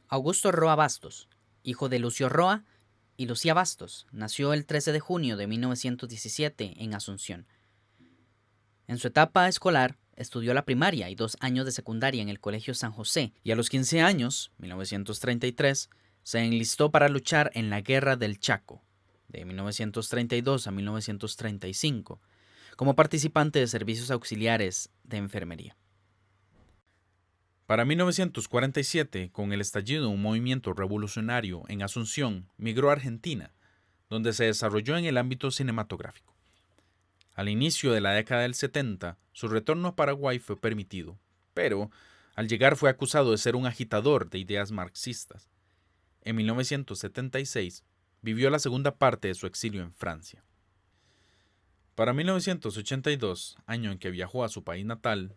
Augusto Roa Bastos, hijo de Lucio Roa y Lucía Bastos, nació el 13 de junio de 1917 en Asunción. En su etapa escolar, estudió la primaria y 2 años de secundaria en el Colegio San José y a los 15 años, 1933, se enlistó para luchar en la Guerra del Chaco, de 1932 a 1935, como participante de servicios auxiliares de enfermería. Para 1947, con el estallido de un movimiento revolucionario en Asunción, migró a Argentina, donde se desarrolló en el ámbito cinematográfico. Al inicio de la década del 70, su retorno a Paraguay fue permitido, pero al llegar fue acusado de ser un agitador de ideas marxistas. En 1976, vivió la segunda parte de su exilio en Francia. Para 1982, año en que viajó a su país natal,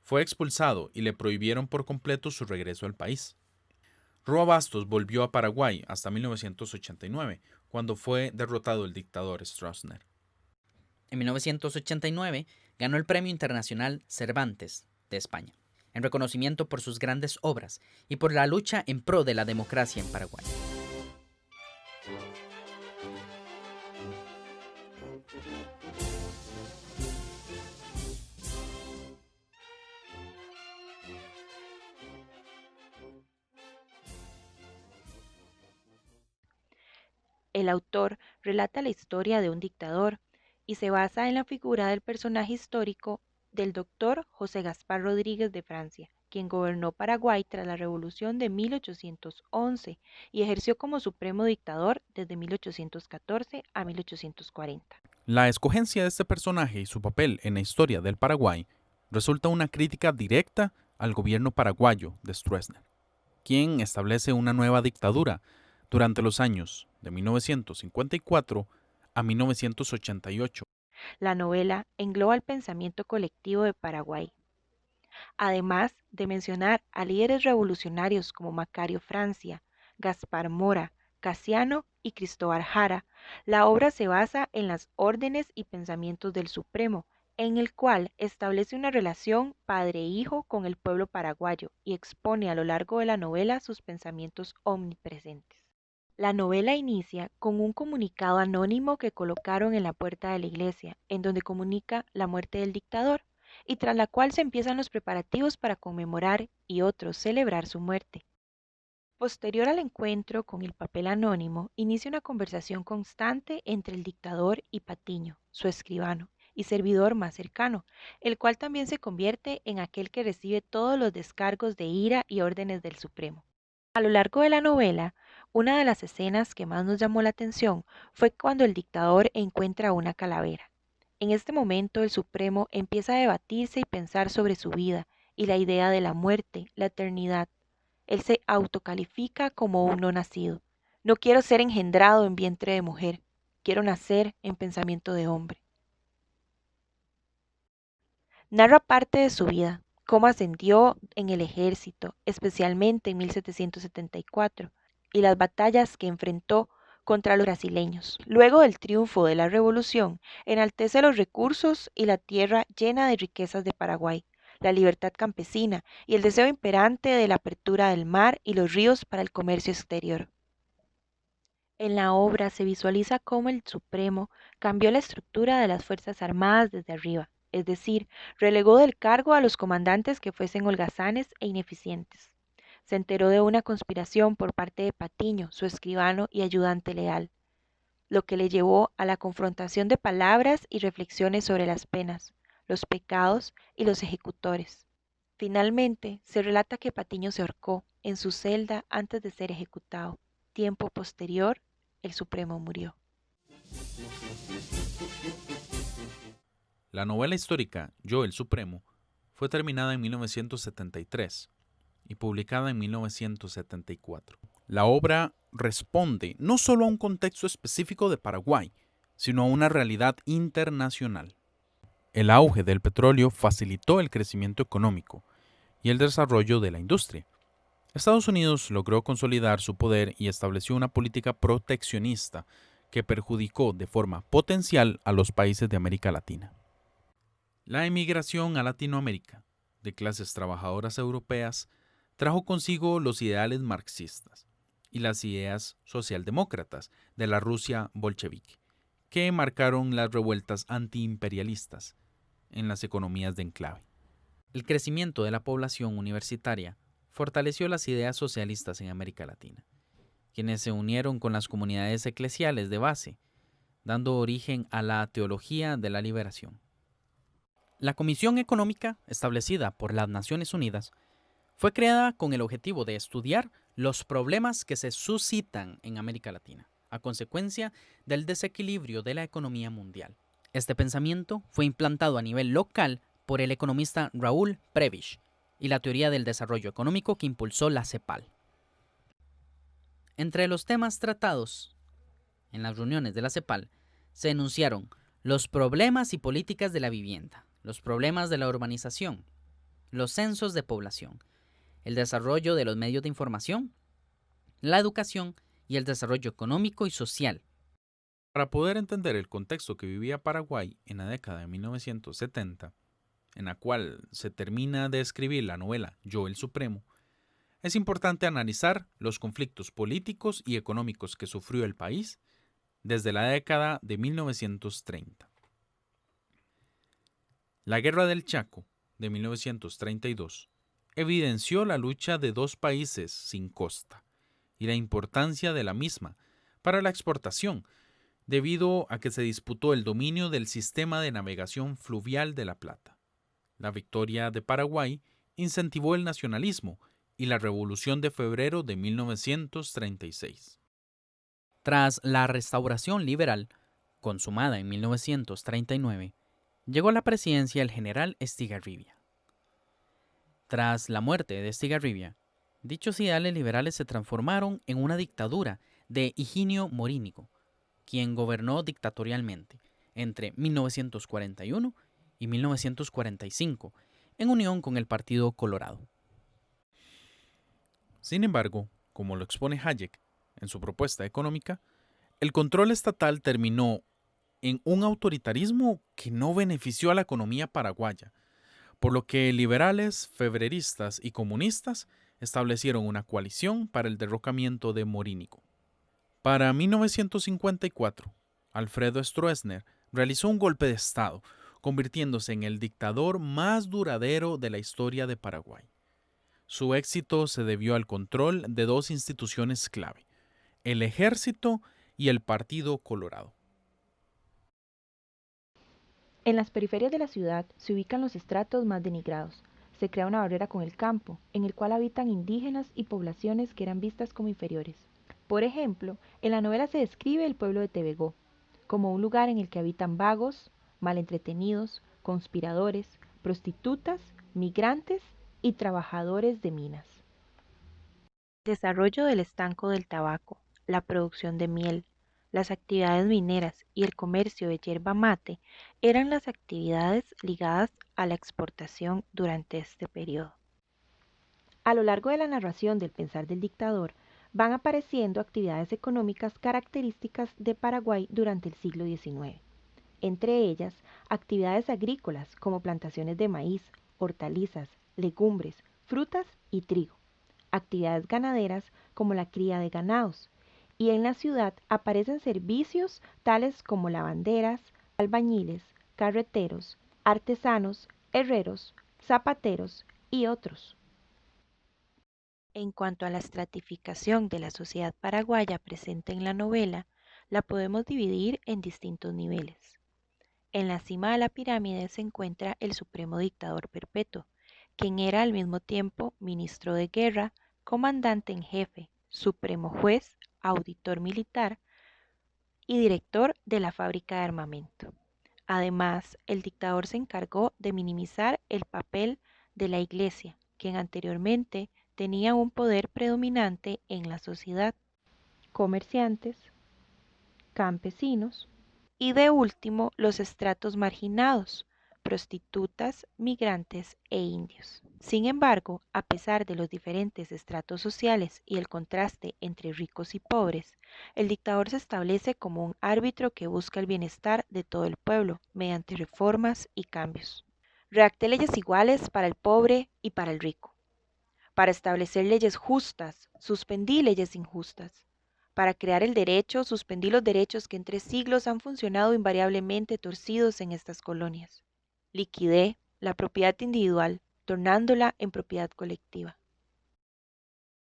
fue expulsado y le prohibieron por completo su regreso al país. Roa Bastos volvió a Paraguay hasta 1989, cuando fue derrotado el dictador Stroessner. En 1989 ganó el Premio Internacional Cervantes de España, en reconocimiento por sus grandes obras y por la lucha en pro de la democracia en Paraguay. El autor relata la historia de un dictador y se basa en la figura del personaje histórico del doctor José Gaspar Rodríguez de Francia, quien gobernó Paraguay tras la Revolución de 1811 y ejerció como supremo dictador desde 1814 a 1840. La escogencia de este personaje y su papel en la historia del Paraguay resulta una crítica directa al gobierno paraguayo de Stroessner, quien establece una nueva dictadura durante los años de 1954 a 1988. La novela engloba el pensamiento colectivo de Paraguay, además de mencionar a líderes revolucionarios como Macario Francia, Gaspar Mora, Casiano y Cristóbal Jara. La obra se basa en las órdenes y pensamientos del Supremo, en el cual establece una relación padre-hijo con el pueblo paraguayo y expone a lo largo de la novela sus pensamientos omnipresentes. La novela inicia con un comunicado anónimo que colocaron en la puerta de la iglesia, en donde comunica la muerte del dictador, y tras la cual se empiezan los preparativos para conmemorar y otros celebrar su muerte. Posterior al encuentro con el papel anónimo, inicia una conversación constante entre el dictador y Patiño, su escribano y servidor más cercano, el cual también se convierte en aquel que recibe todos los descargos de ira y órdenes del Supremo. A lo largo de la novela, una de las escenas que más nos llamó la atención fue cuando el dictador encuentra una calavera. En este momento el Supremo empieza a debatirse y pensar sobre su vida y la idea de la muerte, la eternidad. Él se autocalifica como un no nacido. No quiero ser engendrado en vientre de mujer, quiero nacer en pensamiento de hombre. Narra parte de su vida, cómo ascendió en el ejército, especialmente en 1774, y las batallas que enfrentó contra los brasileños. Luego del triunfo de la revolución, enaltece los recursos y la tierra llena de riquezas de Paraguay, la libertad campesina y el deseo imperante de la apertura del mar y los ríos para el comercio exterior. En la obra se visualiza cómo el Supremo cambió la estructura de las Fuerzas Armadas desde arriba, es decir, relegó del cargo a los comandantes que fuesen holgazanes e ineficientes. Se enteró de una conspiración por parte de Patiño, su escribano y ayudante leal, lo que le llevó a la confrontación de palabras y reflexiones sobre las penas, los pecados y los ejecutores. Finalmente, se relata que Patiño se ahorcó en su celda antes de ser ejecutado. Tiempo posterior, el Supremo murió. La novela histórica Yo el Supremo fue terminada en 1973 y publicada en 1974. La obra responde no solo a un contexto específico de Paraguay, sino a una realidad internacional. El auge del petróleo facilitó el crecimiento económico y el desarrollo de la industria. Estados Unidos logró consolidar su poder y estableció una política proteccionista que perjudicó de forma potencial a los países de América Latina. La emigración a Latinoamérica de clases trabajadoras europeas trajo consigo los ideales marxistas y las ideas socialdemócratas de la Rusia bolchevique, que marcaron las revueltas antiimperialistas en las economías de enclave. El crecimiento de la población universitaria fortaleció las ideas socialistas en América Latina, quienes se unieron con las comunidades eclesiales de base, dando origen a la teología de la liberación. La Comisión Económica, establecida por las Naciones Unidas, fue creada con el objetivo de estudiar los problemas que se suscitan en América Latina, a consecuencia del desequilibrio de la economía mundial. Este pensamiento fue implantado a nivel local por el economista Raúl Prebisch y la teoría del desarrollo económico que impulsó la CEPAL. Entre los temas tratados en las reuniones de la CEPAL se enunciaron los problemas y políticas de la vivienda, los problemas de la urbanización, los censos de población, el desarrollo de los medios de información, la educación y el desarrollo económico y social. Para poder entender el contexto que vivía Paraguay en la década de 1970, en la cual se termina de escribir la novela Yo el Supremo, es importante analizar los conflictos políticos y económicos que sufrió el país desde la década de 1930. La Guerra del Chaco de 1932 evidenció la lucha de dos países sin costa y la importancia de la misma para la exportación, debido a que se disputó el dominio del sistema de navegación fluvial de la Plata. La victoria de Paraguay incentivó el nacionalismo y la Revolución de Febrero de 1936. Tras la Restauración Liberal, consumada en 1939, llegó a la presidencia el general Estigarribia. Tras la muerte de Estigarribia, dichos ideales liberales se transformaron en una dictadura de Higinio Morínigo, quien gobernó dictatorialmente entre 1941 y 1945, en unión con el Partido Colorado. Sin embargo, como lo expone Hayek en su propuesta económica, el control estatal terminó en un autoritarismo que no benefició a la economía paraguaya, por lo que liberales, febreristas y comunistas establecieron una coalición para el derrocamiento de Morínigo. Para 1954, Alfredo Stroessner realizó un golpe de Estado, convirtiéndose en el dictador más duradero de la historia de Paraguay. Su éxito se debió al control de dos instituciones clave, el Ejército y el Partido Colorado. En las periferias de la ciudad se ubican los estratos más denigrados. Se crea una barrera con el campo, en el cual habitan indígenas y poblaciones que eran vistas como inferiores. Por ejemplo, en la novela se describe el pueblo de Tebegó como un lugar en el que habitan vagos, mal entretenidos, conspiradores, prostitutas, migrantes y trabajadores de minas. Desarrollo del estanco del tabaco, la producción de miel, las actividades mineras y el comercio de yerba mate eran las actividades ligadas a la exportación durante este periodo. A lo largo de la narración del pensar del dictador, van apareciendo actividades económicas características de Paraguay durante el siglo XIX. Entre ellas, actividades agrícolas como plantaciones de maíz, hortalizas, legumbres, frutas y trigo. Actividades ganaderas como la cría de ganados. Y en la ciudad aparecen servicios tales como lavanderas, albañiles, carreteros, artesanos, herreros, zapateros y otros. En cuanto a la estratificación de la sociedad paraguaya presente en la novela, la podemos dividir en distintos niveles. En la cima de la pirámide se encuentra el supremo dictador perpetuo, quien era al mismo tiempo ministro de guerra, comandante en jefe, supremo juez, auditor militar y director de la fábrica de armamento. Además, el dictador se encargó de minimizar el papel de la Iglesia, quien anteriormente tenía un poder predominante en la sociedad. Comerciantes, campesinos y de último los estratos marginados, prostitutas, migrantes e indios. Sin embargo, a pesar de los diferentes estratos sociales y el contraste entre ricos y pobres, el dictador se establece como un árbitro que busca el bienestar de todo el pueblo mediante reformas y cambios. Redacté leyes iguales para el pobre y para el rico. Para establecer leyes justas, suspendí leyes injustas. Para crear el derecho, suspendí los derechos que en 3 siglos han funcionado invariablemente torcidos en estas colonias. Liquidé la propiedad individual, tornándola en propiedad colectiva.